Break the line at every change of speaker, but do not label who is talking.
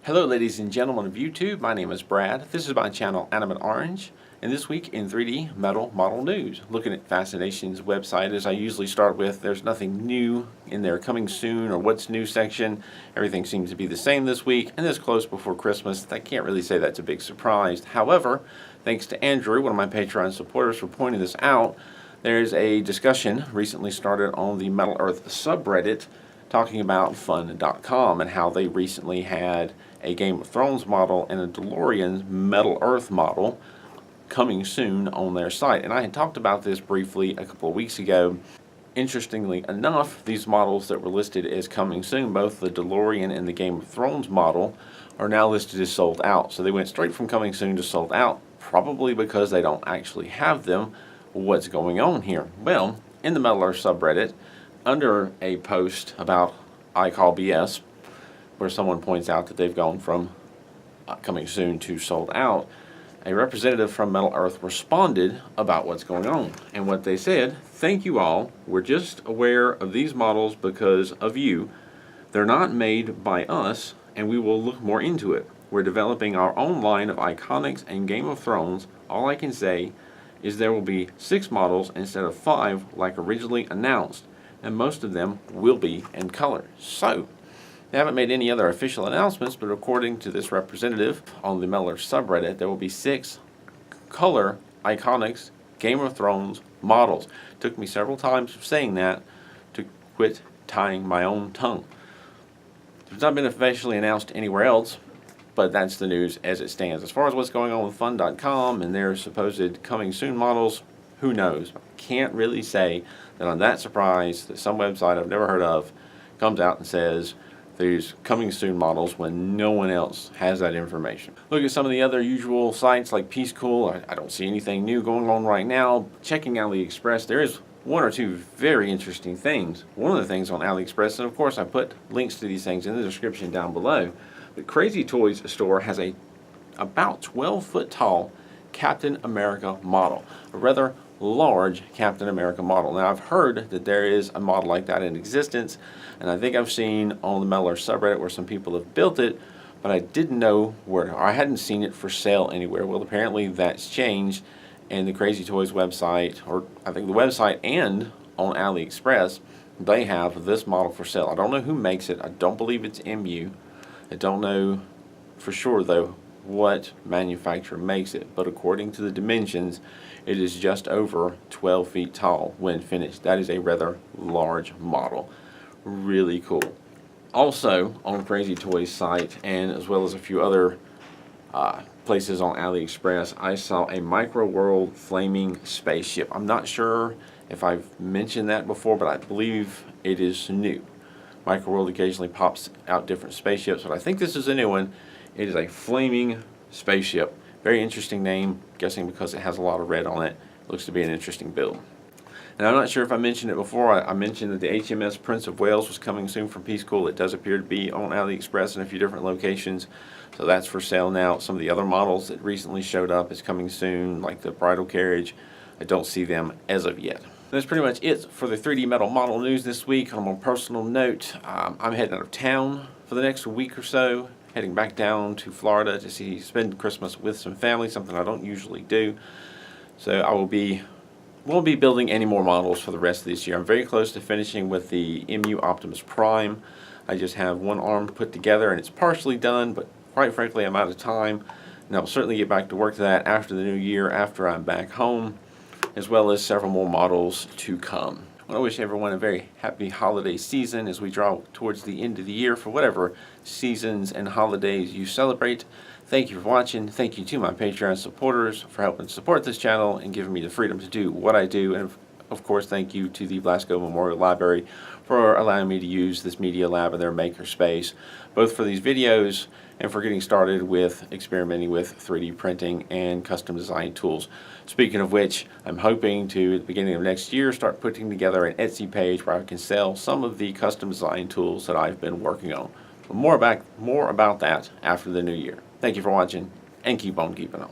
Hello ladies and gentlemen of YouTube, my name is Brad. This is my channel Animate Orange, and this week in 3D Metal Model News. Looking at Fascination's website, as I usually start with, there's nothing new in their coming soon or what's new section. Everything seems to be the same this week, and this close before Christmas, I can't really say that's a big surprise. However, thanks to Andrew, one of my Patreon supporters, for pointing this out, there's a discussion recently started on the Metal Earth subreddit talking about fun.com and how they recently had a Game of Thrones model and a DeLorean Metal Earth model coming soon on their site. And I had talked about this briefly a couple of weeks ago. Interestingly enough, these models that were listed as coming soon, both the DeLorean and the Game of Thrones model, are now listed as sold out. So they went straight from coming soon to sold out, probably because they don't actually have them. What's going on here? Well, in the Metal Earth subreddit, under a post about I Call BS, where someone points out that they've gone from coming soon to sold out, a representative from Metal Earth responded about what's going on. And what they said: thank you all, we're just aware of these models because of you. They're not made by us, and we will look more into it. We're developing our own line of Iconics and Game of Thrones. All I can say is there will be 6 models instead of 5 like originally announced, and most of them will be in color. So, they haven't made any other official announcements, but according to this representative on the Metal Earth subreddit, there will be 6 color Iconics Game of Thrones models. It took me several times of saying that to quit tying my own tongue. It's not been officially announced anywhere else, but that's the news as it stands. As far as what's going on with fun.com and their supposed coming soon models, who knows? Can't really say that I'm that surprised that some website I've never heard of comes out and says there's coming soon models when no one else has that information. Look at some of the other usual sites like Peace Cool. I don't see anything new going on right now. Checking Aliexpress, there is one or two very interesting things. One of the things on Aliexpress, and of course I put links to these things in the description down below, the Crazy Toys store has a about 12-foot tall Captain America model, a rather large Captain America model. Now, I've heard that there is a model like that in existence, and I think I've seen on the Metal Earth subreddit where some people have built it, but I didn't know where, or I hadn't seen it for sale anywhere. Well, apparently that's changed, and the Crazy Toys website, or I think the website and on AliExpress, they have this model for sale. I don't know who makes it. I don't believe it's MU. I don't know for sure, though, what manufacturer makes it, but according to the dimensions, it is just over 12 feet tall when finished. That is a rather large model. Really cool. Also, on Crazy Toys site, and as well as a few other places on AliExpress, I saw a Micro World flaming spaceship. I'm not sure if I've mentioned that before, but I believe it is new. Micro World occasionally pops out different spaceships, but I think this is a new one. It is a flaming spaceship. Very interesting name, guessing because it has a lot of red on it. Looks to be an interesting build. And I'm not sure if I mentioned it before. I mentioned that the HMS Prince of Wales was coming soon from Peace Cool. It does appear to be on AliExpress in a few different locations. So that's for sale now. Some of the other models that recently showed up is coming soon, like the bridal carriage. I don't see them as of yet. That's pretty much it for the 3D Metal Model News this week. On a more personal note, I'm heading out of town for the next week or so, heading back down to Florida to spend Christmas with some family, something I don't usually do. So I won't be building any more models for the rest of this year. I'm very close to finishing with the MU Optimus Prime. I just have one arm put together and it's partially done, but quite frankly I'm out of time. And I'll certainly get back to work to that after the new year, after I'm back home, as well as several more models to come. I want to wish everyone a very happy holiday season as we draw towards the end of the year for whatever seasons and holidays you celebrate. Thank you for watching. Thank you to my Patreon supporters for helping support this channel and giving me the freedom to do what I do. And of course, thank you to the Blasco Memorial Library for allowing me to use this media lab and their maker space, both for these videos and for getting started with experimenting with 3D printing and custom design tools. Speaking of which, I'm hoping to, at the beginning of next year, start putting together an Etsy page where I can sell some of the custom design tools that I've been working on. But more about that after the new year. Thank you for watching, and keep on keeping on.